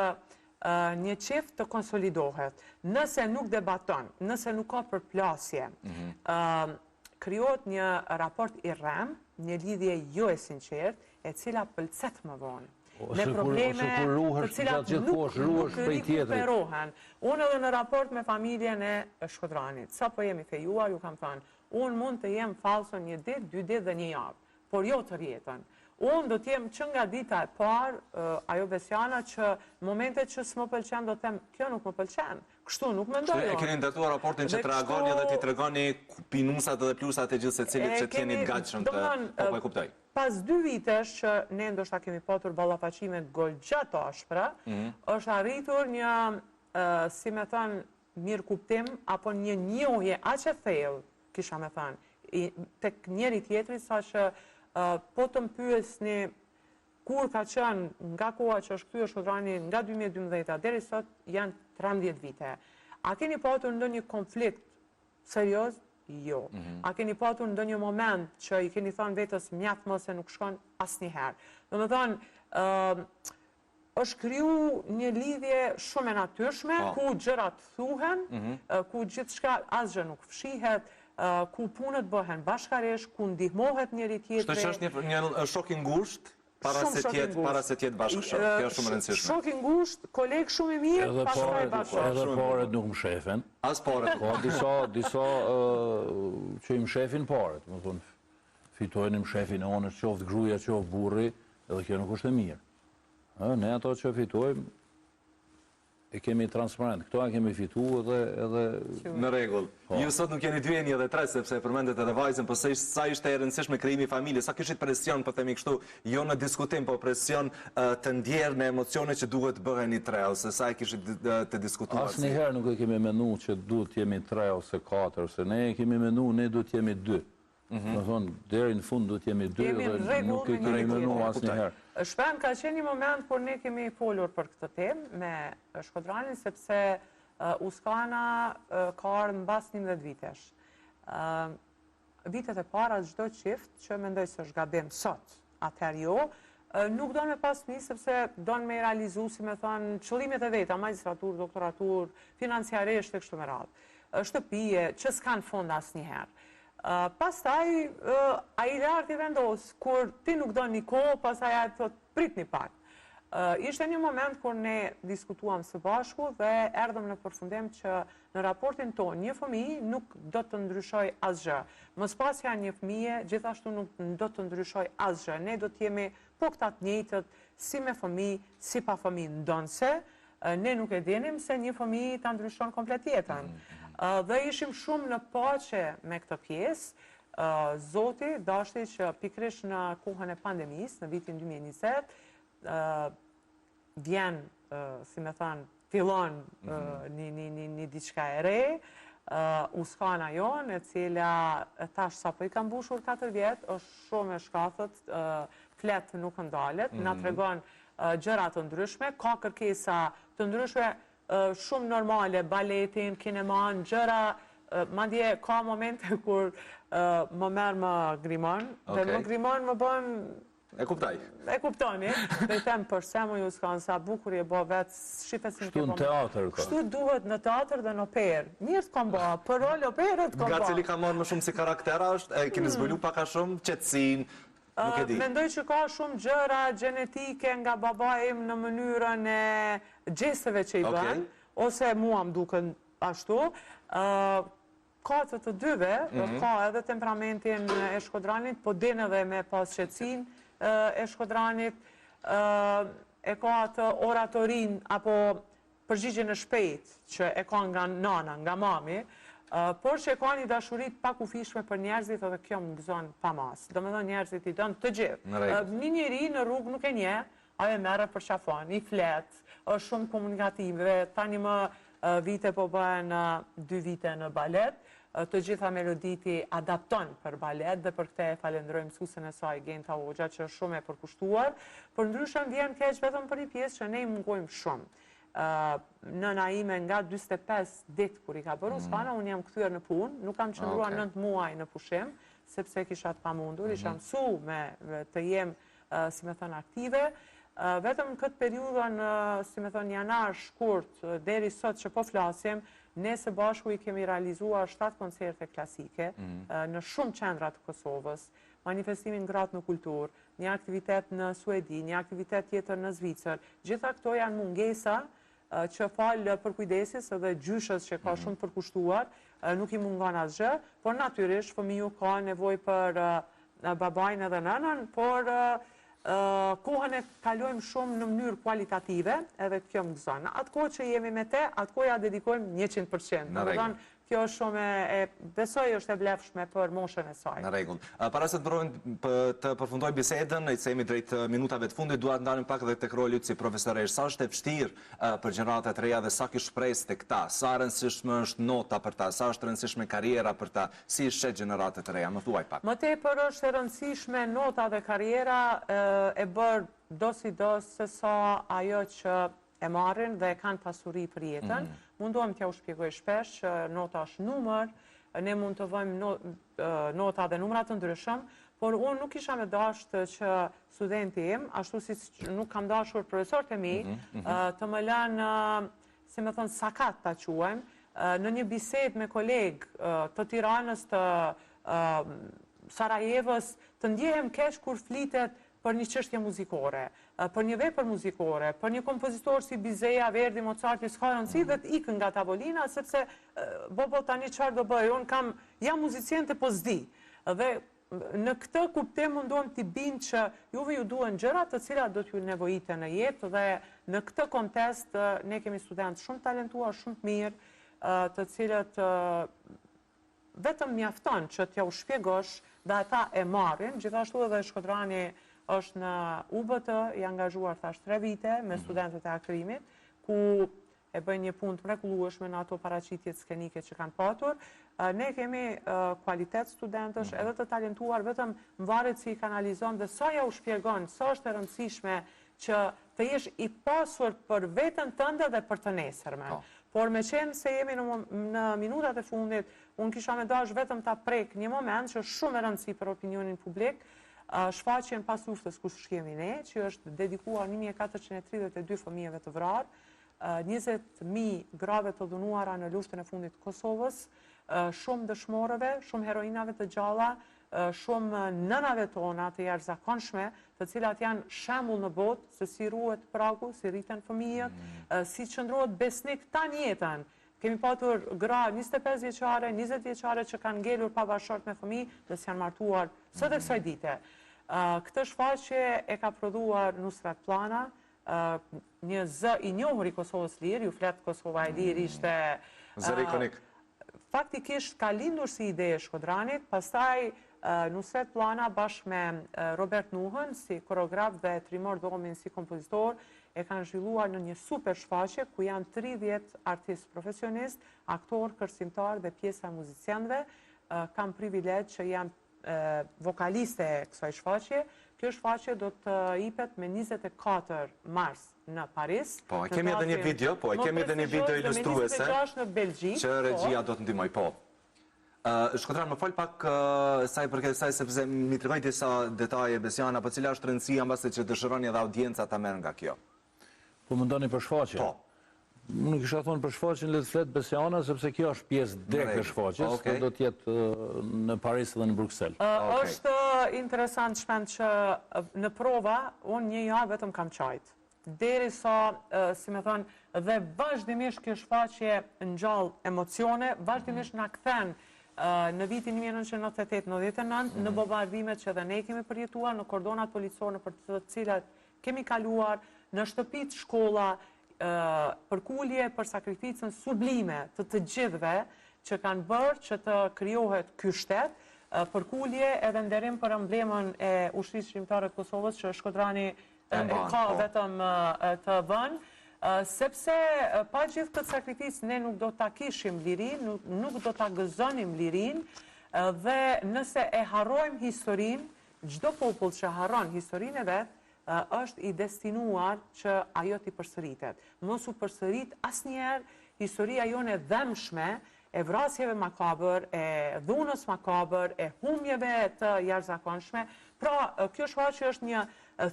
një qift të konsolidohet. Nëse nuk debaton, nëse nuk ka përplasje, krijohet një raport i rrem, një lidhje jo e sinqert, e cila pëlqet më vonë. Me probleme të cilat nuk rikuperohen. Unë edhe në raport me familjen e Shkodranit, sa po jemi fejuar, ju kam thënë, unë mund të jem falso 1 ditë, 2 ditë dhe 1 javë, por jo të rjetën. Unë do t'jem që nga dita e parë, ajo Besjana, që momentet që s'më pëlqen, do t'em, kjo nuk më pëlqen. Kështu nuk me ndojnë. E keni ndërtuar raportin që të reagoni edhe t'i tregoni pinusat dhe plusat e gjithë se cilit që t'jeni t'gatshëm të po e kuptoj. Pas 2 vitesh që ne ndoshta kemi patur ballafaqime goxha të ashpra, është arritur një, si me thënë, mirë kuptim, apo një njohje aq e thellë, kisha me thënë, tek njeri tjetri, sa që po të më pyesni kur ka qenë nga koha që është kthyer Shkodrani nga 2012 deri sot janë 13 vite. A keni patur ndonjë konflikt serioz? Jo. A keni patur ndonjë moment që i keni thënë vetës mjaft më se nuk shkon asnjëherë? Domethënë, është kriju një lidhje shumë e natyrshme, ku gjërat thuhen, ku gjithçka asgjë nuk fshihet, ku punët bëhen bashkërisht, ku ndihmohet njëri tjetri. Shtë që është një shok i ngushtë, Para se tjetë bashkëshorë, kjo është shumë rëndësishme. Shok i ngushtë, kolegë shumë i mirë, pastaj bashkëshorë. Edhe paret nuk më shefen. As paret. Ka disa që i më shefin paret. Më thonë, fitojnë më shefin e onës, qoftë gruja, qoftë burri, edhe kjo nuk është e mirë. Ne ato që fitojmë, e kemi transparent. Këto e kemi fitu edhe... Në regull. Ju sot nuk jeni 2 edhe 3, sepse e përmendet edhe vajzën, po sa ishte e rëndësishme krijimi i familjes, sa kishit presion, po themi kështu, jo në diskutim, po presion të ndjerë në emocione që duhet bëheni 3, ose sa e kishit të diskutuar. Asë njëherë nuk e kemi menu që duhet jemi 3 ose 4, ose ne e kemi menu, ne duhet jemi 2. Në thonë, deri në fund duhet jemi 2 dhe nuk e kemi menu asë njëherë. Shpem, ka qenë një moment kur ne kemi folur për këtë temë me Shkodranin, sepse Uskana ka ardhur mbas 11 vitesh. Vitet e para çdo çift që mendoj se është gabim sot, atëherë jo, nuk do me pas fëmijë sepse do me realizu, si me thonë, qëllimet e veta, magistratur, doktoratur, financiarisht e kështu me radhë. Shtëpije që s'kan fond asnjëherë. Pastaj, a i lartë i vendos, kur ti nuk do një kohë, pastaj a thot prit një pak. Ishte një moment kur ne diskutuam së bashku dhe erdhëm në përfundim që në raportin tonë një fëmijë nuk do të ndryshoj asgjë. Mos pas janë një fëmijë, gjithashtu nuk do të ndryshoj asgjë. Ne do të jemi po këta të njëjtët si me fëmijë, si pa fëmijë, ndonse ne nuk e dinim se një fëmijë ta ndryshon komplet jetën. Dhe ishim shumë në paqe me këtë pjesë. Zoti dashti që pikërisht në kohën e pandemisë, në vitin 2020, vjen, si me thënë, fillon një diçka e re, Uskana jonë, e cila tash sa po i ka mbushur 4 vjetë, është shumë e shkathët, fletë nuk ndalet, na tregon gjëra të ndryshme, ka kërkesa të ndryshme, shumë normale, baletin, kineman, gjëra, madje ka momente kur më merë më grimon, dhe më grimon më bën... E kuptaj. E kuptoni, dhe i them për se më ju s'kanë sa bukur je bo vetë, shqipe si në Shtu në teatr, ka. Shtu duhet në teatr dhe në operë. Njërë të kom bo, për rol operët kom bo. Nga cili ka marrë më shumë si karaktera është, e keni zbulu paka shumë, qetësin, nuk e di. Mendoj që ka shumë gjëra genetike nga babaim në mënyrën e gjesteve që i bën, ose mua më duken ashtu. Ka të dyve, ka edhe temperamentin e Shkodranit, po din edhe me pas qetësin e Shkodranit, e ka të oratorin apo përgjigjen e shpejt që e ka nga nana, nga mami, por që e ka një dashurit pak ufishme për njerëzit edhe kjo më gëzon pa mas. Do me dhe njerëzit i dënë të gjithë. Një njëri në rrugë nuk e nje, ajo merë për qafon, i flet, është shumë komunikative, tani më vite po bëhen 2 vite në balet, të gjitha meloditi adapton për balet dhe për këte e falendrojmë mësuesën e saj, Genta Hoxha, që është shumë e përkushtuar, për ndryshëm vjen keq vetëm për një pjesë që ne i mungojmë shumë. Nëna ime nga 25 ditë kur i ka bërë Uskana, unë jam kthyer në punë, nuk kam qëndruar 9 muaj në pushim, sepse kisha të pamundur, isha mësu me të jem, si me thënë, aktive. Vetëm këtë periudhën, si me thënë, janar shkurt, deri sot që po flasim, ne së bashku i kemi realizuar 7 koncerte klasike në shumë qendra të Kosovës, manifestimin Gratë në Kulturë, një aktivitet në Suedi, një aktivitet tjetër në Zvicër. Gjitha këto janë mungesa që falë për kujdesis edhe gjyshës që ka shumë përkushtuar, nuk i mungon asgjë, por natyrisht fëmiju ka nevoj për babajnë edhe nënën, por kohën e kalojmë shumë në mënyrë kualitative, edhe kjo më gëzon. Atë kohë që jemi me te, atë kohë ja dedikojmë 100%. Në rregull. Kjo është shumë besoj është e vlefshme për moshën e saj. Në rregull. Para se të përfundoj bisedën, i themi drejt minutave të fundit, dua të ndalim pak edhe tek roli si profesoresh. Sa është e vështirë për gjeneratat e reja dhe sa kish shpresë tek ta? Sa rëndësishme është nota për ta? Sa është rëndësishme karriera për ta? Si shet gjeneratat e reja? Më thuaj pak. Më tepër është e rëndësishme nota dhe karriera e bërë dos se sa ajo që e marrin dhe e kanë pasuri për jetën. Mundohem t'ja u shpjegoj shpesh që nota është numër, ne mund të vëjmë nota dhe numrat të ndryshëm, por unë nuk isha me dashtë që studenti im, ashtu si nuk kam dashur profesorët e mi, të më lanë, si me thënë, sakat ta quajmë, në një bised me kolegë të Tiranës, të Sarajevës, të ndjehem keq kur flitet për një çështje muzikore, për një vepër muzikore, për një kompozitor si Bizeja, Verdi, Mozarti, s'ka rëndësi dhe të ikën nga tavolina, sepse bobo tani çfarë do bëj, unë jam muziciente po s'di. Dhe në këtë kuptim mundohem t'i bind që juve ju duhen gjëra të cilat do t'ju nevojite në jetë dhe në këtë kontest ne kemi studentë shumë talentuar, shumë të mirë, të cilët vetëm mjafton që t'ja u shpjegosh dhe ata e marrin, gjithashtu edhe Shkodrani është në UBT, i angazhuar thash 3 vite me studentët e akrimit, ku e bëjnë një punë të mrekullueshme në ato paraqitjet skenike që kanë patur. Ne kemi kualitet studentësh edhe të talentuar, vetëm varet si i kanalizon dhe sa ja u shpjegon, sa është e rëndësishme që të jesh i pasur për veten tënde dhe për të nesërmen. Por me qenë se jemi në minutat e fundit, unë kisha me dash vetëm ta prek një moment që shumë e rëndësi për opinionin publik, shfaqjen pas luftës ku shkemi ne, që është dedikuar 1432 fëmijëve të vrarë, 20.000 grave të dhunuara në luftën e fundit të Kosovës, shumë dëshmorëve, shumë heroinave të gjalla, shumë nënave tona të jashtëzakonshme, të cilat janë shembull në botë se si ruhet pragu, si rriten fëmijët, si qëndrohet besnik tani jetën. Kemi patur gra 25 vjeçare, 20 vjeçare që kanë ngelur pa bashkëshort me fëmijë dhe s'janë martuar sot e kësaj dite. Këtë shfaqje e ka prodhuar Nusrat Plana, një zë i njohur i Kosovës Lirë, ju flet Kosova e Lirë ishte... Zëri ikonik. Faktikisht ka lindur si ide e Shkodranit, pastaj Nusret Plana bashkë me Robert Nuhën si koreograf dhe Trimor Domin si kompozitor e kanë zhvilluar në një super shfaqje ku janë 30 artistë profesionist, aktor, kërcimtar dhe pjesa muzicianëve. Kam privilegj që jam vokaliste e kësaj shfaqje. Kjo shfaqje do të jipet me 24 mars në Paris. Po, e kemi edhe një video, ilustruese në Belgjik, që regjia do të ndihmoj, po. Shkodran, më fol pak sa i përket kësaj sepse mi tregoj disa detaje Besiana, po cila është rëndësia mbase që dëshironi edhe audienca ta merr nga kjo. Po mendoni për shfaqje? Po. Unë kisha thonë për shfaqjen le të flet Besiana sepse kjo është pjesë direkt e shfaqjes, do të jetë në Paris dhe në Bruksel. Është interesant shpend që në prova unë një javë vetëm kam qajt. Derisa, si me thonë, dhe vazhdimisht kjo shfaqje ngjall emocione, vazhdimisht na kthen në vitin 1998-99 në bombardimet që edhe ne kemi përjetuar, në kordonat policore për të cilat kemi kaluar, në shtëpit, shkolla, përkulje për sakrificën sublime të gjithve që kanë bërë që të krijohet ky shtet, përkulje edhe nderim për emblemën e Ushtrisë Shqiptare të Kosovës që Shkodrani ka vetëm të vënë, sepse pa gjithë këtë sakrificë ne nuk do ta kishim lirin, nuk do ta gëzonim lirin, dhe nëse e harrojmë historinë, çdo popull që harron historinë e vet, është i destinuar që ajo t'i përsëritet. Mos u përsërit asnjëherë historia jone dëmshme, e vrasjeve makabër, e dhunës makabër, e humjeve të jashtëzakonshme. Pra, kjo shfaqje është një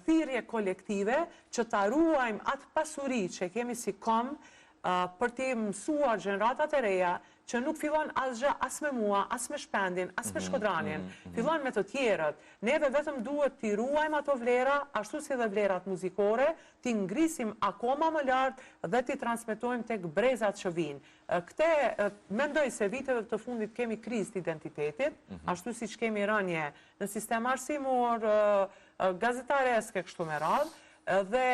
thirrje kolektive që ta ruajmë atë pasuri që kemi si kom për t'i mësuar gjeneratat e reja që nuk fillon asgjë as me mua, as me Shpendin, as me Shkodranin, fillon me të tjerët. Neve vetëm duhet t'i ruajmë ato vlera, ashtu si dhe vlerat muzikore, t'i ngrisim akoma më lart dhe t'i transmetojmë tek brezat që vinë. Këte, mendoj se viteve të fundit kemi krizë të identitetit, ashtu si që kemi rënje në sistem arsimor, gazetareske kështu me radhë, dhe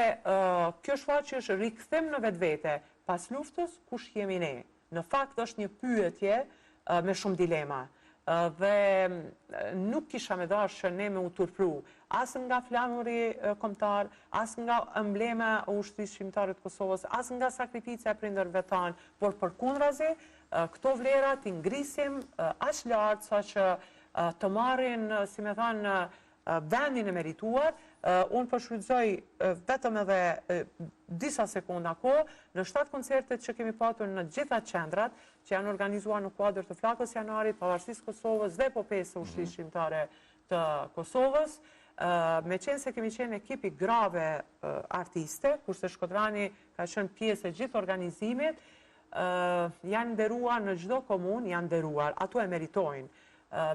kjo shfaqje është rikthim në vetvete. Pas luftës, kush jemi ne? Në fakt është një pyetje me shumë dilema. Dhe nuk kisha me dashur që ne me u turpru, as nga flamuri kombëtar, as nga emblema e Ushtrisë Shqiptare të Kosovës, as nga sakrifica e prindërve tanë, por përkundrazi, këto vlera t'i ngrisim aq lart sa që të marrin, si me thanë, vendin e merituar. Unë përshfrytëzoj vetëm edhe disa sekonda kohë në 7 koncertet që kemi patur në gjitha qendrat që janë organizuar në kuadër të Flakës Janarit, Pavarësisë Kosovës dhe popesë së Ushtrisë Shqiptare të Kosovës. Me qenë se kemi qenë ekipi grave artiste, kurse Shkodrani ka qenë pjesë e gjithë organizimit, janë nderuar në çdo komunë, janë nderuar, ato e meritojnë.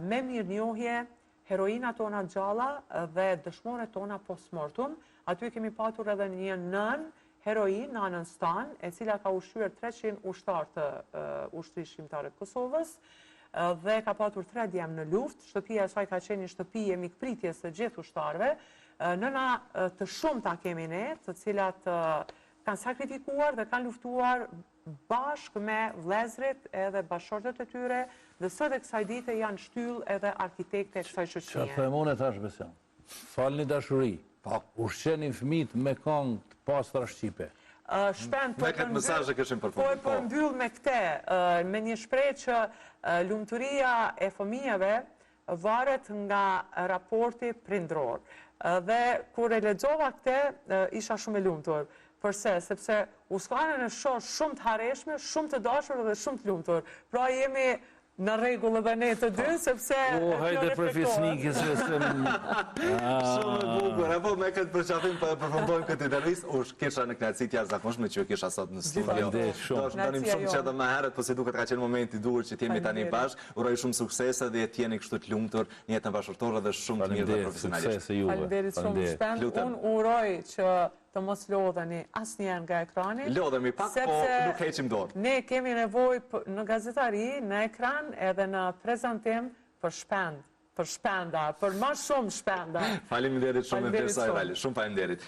Me mirënjohje, heroina tona gjalla dhe dëshmore tona postmortem. Aty kemi patur edhe një nën heroin, nanën Stan, e cila ka ushqyer 300 ushtar të ushtrisë shqiptare të Kosovës dhe ka patur 3 djem në luftë. Shtëpia e saj ka qenë një shtëpi e mikpritjes së gjithë ushtarëve. Nëna të shumta kemi ne, të cilat kanë sakrifikuar dhe kanë luftuar bashkë me vëllezërit edhe bashkëshortet e tyre, dhe sot e kësaj dite janë shtyllë edhe arkitekte e kësaj shoqërie. Çfarë them unë tash beson? Falni dashuri. Ushqenin fëmijët me këngë të pastra shqipe. Me këtë mesazh e kishim përfunduar. Po mbyll me këtë, me një shprehje që lumturia e fëmijëve varet nga raporti prindror. Dhe kur e lexova këtë, isha shumë e lumtur. Përse? Sepse Uskane në shoh shumë të hareshme, shumë të dashur dhe shumë të lumtur. Pra jemi në rregull edhe ne të dy, sepse hajde për fisnikë se shumë e bukur. Apo me këtë përqafim përfundojmë këtë intervistë, kisha në kënaqësi të jashtëzakonshme që kisha sot në studio. Do shëndonim shumë që edhe më herët, po si duket ka qenë momenti i duhur që t'jemi tani bashkë. Uroj shumë suksese dhe të jeni kështu të lumtur në jetën bashkëtorë dhe shumë të mirë dhe profesionalisht. Faleminderit shumë Shpend. Unë uroj që të mos lodheni asnjëherë nga ekrani. Lodhemi pak, po nuk heqim dorë. Ne kemi nevojë në gazetari, në ekran edhe në prezantim për Shpend, për shpenda, për më shumë shpenda. Faleminderit shumë, shumë faleminderit.